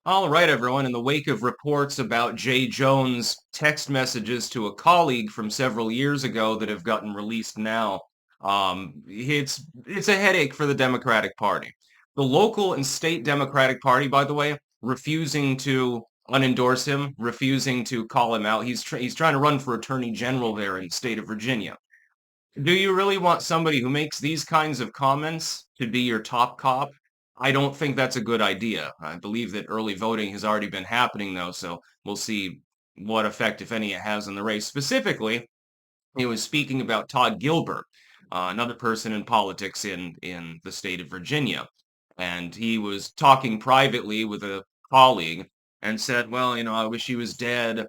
All right, everyone. In the wake of reports about Jay Jones' text messages to a colleague from several years ago that have gotten released now, it's a headache for the Democratic Party. The local and state Democratic Party, by the way, refusing to unendorse him, refusing to call him out. He's trying to run for attorney general there in the state of Virginia. Do you really want somebody who makes these kinds of comments to be your top cop? I don't think that's a good idea. I believe that early voting has already been happening, though, so we'll see what effect, if any, it has on the race. Specifically, he was speaking about Todd Gilbert, another person in politics in the state of Virginia, and he was talking privately with a colleague and said, "Well, I wish he was dead.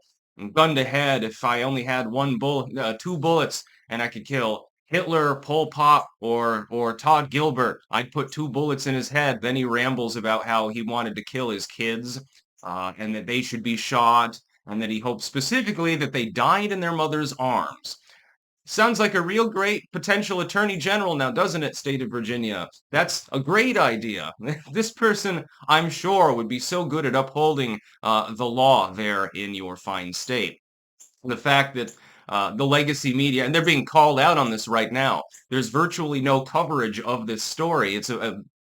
Gun to head, if I only had one bullet, two bullets, and I could kill Hitler, Pol Pot, or Todd Gilbert, I'd put two bullets in his head." Then he rambles about how he wanted to kill his kids, and that they should be shot, and that he hoped specifically that they died in their mother's arms. Sounds like a real great potential attorney general now, doesn't it, state of Virginia? That's a great idea. This person, I'm sure, would be so good at upholding the law there in your fine state. The fact that the legacy media, and they're being called out on this right now, there's virtually no coverage of this story. It's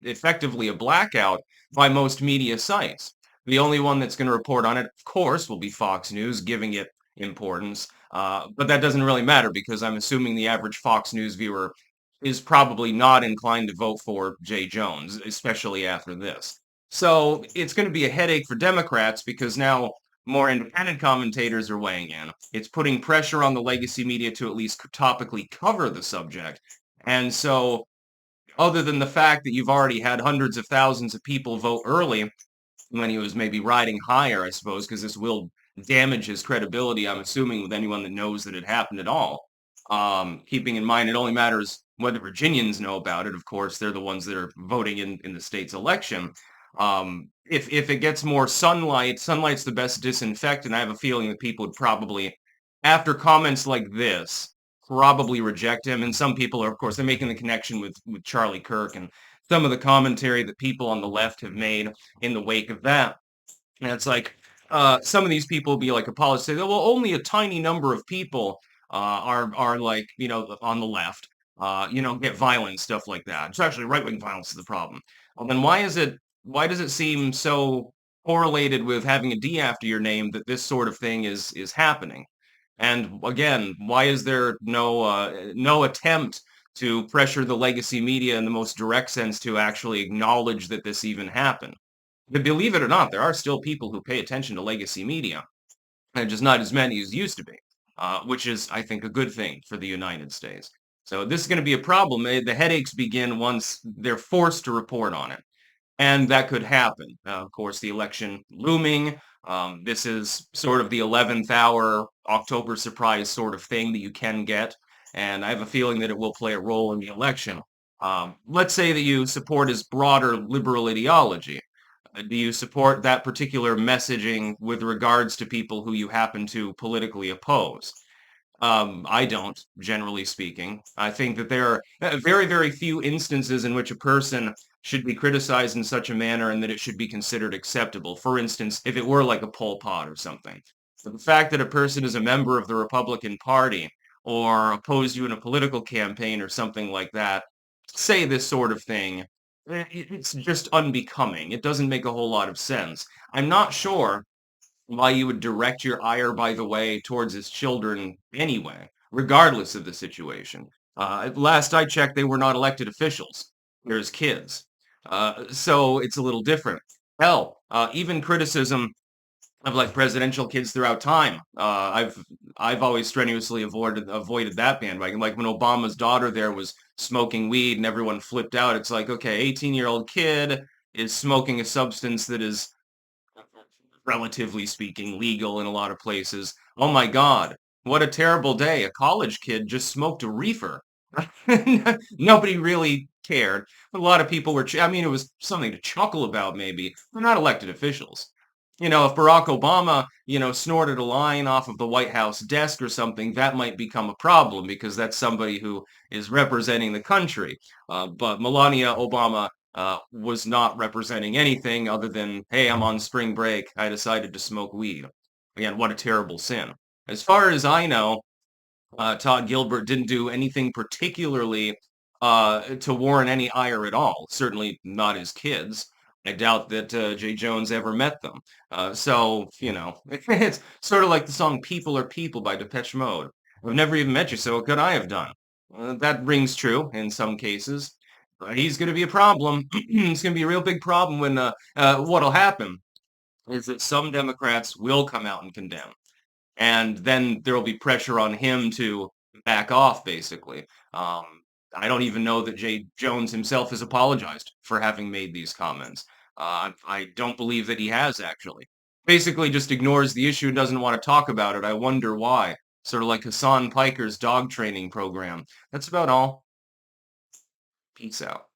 effectively a blackout by most media sites. The only one that's going to report on it, of course, will be Fox News, giving it importance. But that doesn't really matter because I'm assuming the average Fox News viewer is probably not inclined to vote for Jay Jones, especially after this. So it's going to be a headache for Democrats because now more independent commentators are weighing in. It's putting pressure on the legacy media to at least topically cover the subject. And so, other than the fact that you've already had hundreds of thousands of people vote early, when he was maybe riding higher, I suppose, because this will damage his credibility, I'm assuming, with anyone that knows that it happened at all. Keeping in mind, it only matters whether Virginians know about it. Of course, they're the ones that are voting in the state's election. If it gets more sunlight, sunlight's the best disinfectant. I have a feeling that people would probably, after comments like this, probably reject him. And some people are, of course, they're making the connection with Charlie Kirk and some of the commentary that people on the left have made in the wake of that. And it's like some of these people will be like apologists say, well, only a tiny number of people are like on the left, get violent stuff like that. It's actually right wing violence is the problem. Well, then why does it seem so correlated with having a D after your name that this sort of thing is happening? And again, why is there no attempt to pressure the legacy media in the most direct sense to actually acknowledge that this even happened? But believe it or not, there are still people who pay attention to legacy media, and just not as many as used to be, which is, I think, a good thing for the United States. So this is going to be a problem. The headaches begin once they're forced to report on it. And that could happen. Of course, the election looming. This is sort of the 11th hour October surprise sort of thing that you can get. And I have a feeling that it will play a role in the election. Let's say that you support his broader liberal ideology. Do you support that particular messaging with regards to people who you happen to politically oppose? I don't, generally speaking. I think that there are very, very few instances in which a person should be criticized in such a manner and that it should be considered acceptable. For instance, if it were like a Pol Pot or something. But the fact that a person is a member of the Republican Party or opposed you in a political campaign or something like that, say this sort of thing, it's just unbecoming. It doesn't make a whole lot of sense. I'm not sure why you would direct your ire, by the way, towards his children anyway, regardless of the situation. Last I checked, they were not elected officials. They're his kids. So it's a little different. Hell, even criticism of like presidential kids throughout time. I've always strenuously avoided that bandwagon. Like when Obama's daughter there was smoking weed and everyone flipped out. It's like, okay, 18-year-old kid is smoking a substance that is relatively speaking, legal in a lot of places. Oh my God, what a terrible day. A college kid just smoked a reefer. Nobody really cared. A lot of people were, I mean, it was something to chuckle about, maybe. They're not elected officials. If Barack Obama, snorted a line off of the White House desk or something, that might become a problem because that's somebody who is representing the country. But Melania Obama was not representing anything other than, "Hey, I'm on spring break. I decided to smoke weed." Again, what a terrible sin. As far as I know, Todd Gilbert didn't do anything particularly to warrant any ire at all. Certainly not his kids. I doubt that Jay Jones ever met them. So, it's sort of like the song People Are People by Depeche Mode. I've never even met you, so what could I have done? That rings true in some cases. But he's going to be a problem. It's going to be a real big problem when what'll happen is that some Democrats will come out and condemn. And then there will be pressure on him to back off, basically. Um, I don't even know that Jay Jones himself has apologized for having made these comments. I don't believe that he has, actually. Basically just ignores the issue and doesn't want to talk about it. I wonder why. Sort of like Hassan Piker's dog training program. That's about all. Peace out.